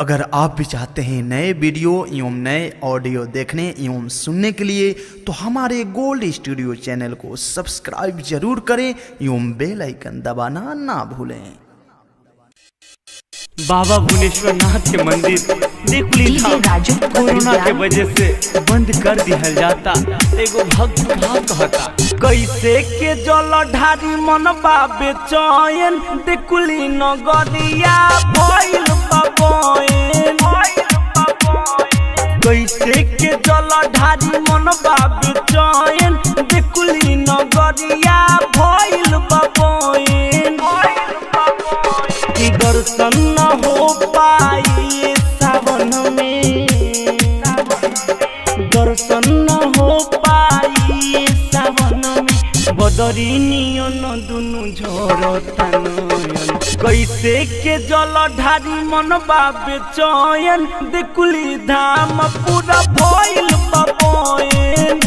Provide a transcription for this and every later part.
अगर आप भी चाहते हैं नए वीडियो एवं नए ऑडियो देखने एवं सुनने के लिए तो हमारे गोल्ड स्टूडियो चैनल को सब्सक्राइब जरूर करें एवं बेल आइकन दबाना ना भूलें। बाबा भुवनेश्वर नाथ के मंदिर देखुली था कोरोना के वजह से बंद कर दिया जाता। एगो भक्त कहता कैसे के जल ढारी मन बाबे चयन देखुली नगरिया भइल बाबोइन। कैसे के जल ढारी मन बाबे चयन देखुली नगरिया भइल बाबोइन। दर्शन न हो पाई सावन में, दर्शन न हो पाई सावन में, बदरी नियन दुनु झरता नयन। कैसे के जल ढारी मन बाबे चयन देखुली धाम पूरा भइल बाबोइन।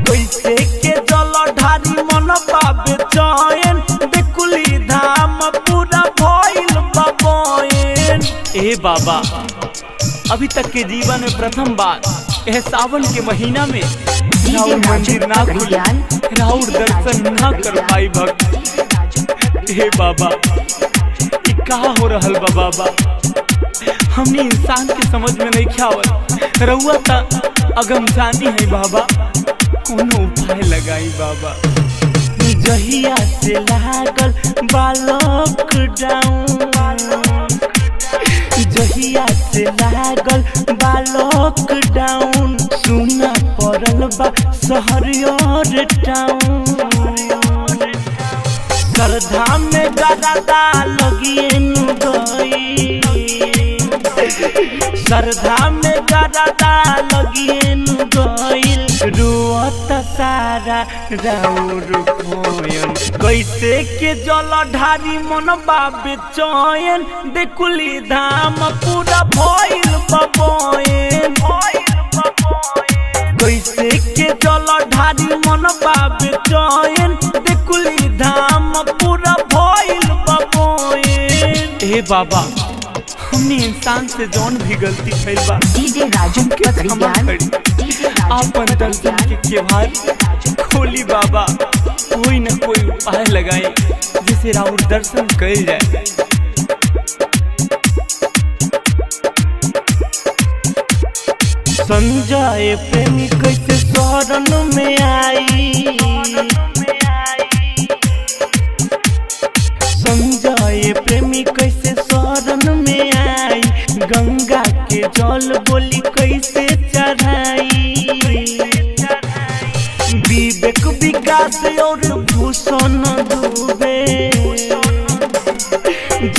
कैसे के जल ढारी मन बाबे चयन देखुली धाम पूरा भइल बाबोइन। ए बाबा, अभी तक के जीवन में प्रथम बार यह सावन के महीना में राउर मंदिर ना खुले, राउर दर्शन ना कर पाई भक्त। हे बाबा, ये कहा हो रहल बा बाबा, हमने इंसान के समझ में नहीं ख्यावत। रउआ ता अगम जानी है बाबा, कोनो उपाय लगाई बाबा। जहिया से लागल बालक डाउन, जहिया से लागल बालक डाउन, सुना पड़ल बा शहर और टाउन। श्रद्धा में गदा लगिए गई, श्रद्धा में गदा लगिए गईल, रुअत सारा राउर कोयन। कैसे के जल ढारी मन बाबे चयन देखुली धाम पूरा भइल बाबोइन। कैसे के जल ढारी मन बाबे चयन देखुली धाम पूरा भइल बाबोइन। हे बाबा, हमने इंसान से जौन भी गलती कइल बा डीजे राजू के क्षमा करी। आपन दर्शन के केवाड़ खोली बाबा, कोई न कोई उपाय लगाए जिसे राउर दर्शन कइल जाए। संजय प्रेमी कैसे शरण में आई, संजय प्रेमी कैसे शरण में आई, गंगा के जल बोली कैसे चढ़ाई। विवेक विकास और भूषण दुबे,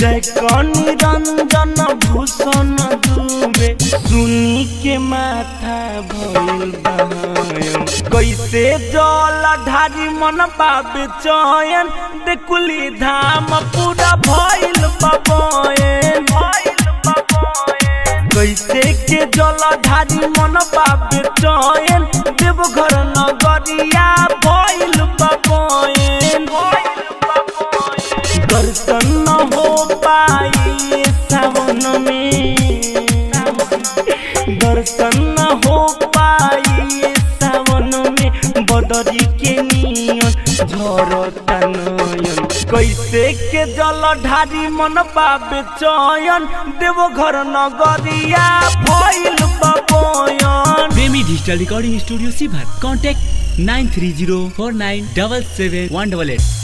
जय निरंजन भूषण दुबे, सुनी के माथा भइल बहायन। कैसे जल ढारी मन बाबे चयन देखुली धाम पूरा भइल बाबोइन। कैसे के जल ढारी मन बाबे चयन देवघर नगरिया भइल बाबोइन। दर्शन न हो पाई सावन में, दर्शन न हो पाई सावन में, बदरी के नियन झरता नयन। कैसे के जल ढारी मन बाबे चयन देवघर नगरिया भइल बाबोइन। प्रेमी डिजिटल रिकॉर्डिंग स्टूडियो सीभर, कॉन्टैक्ट 9304977188।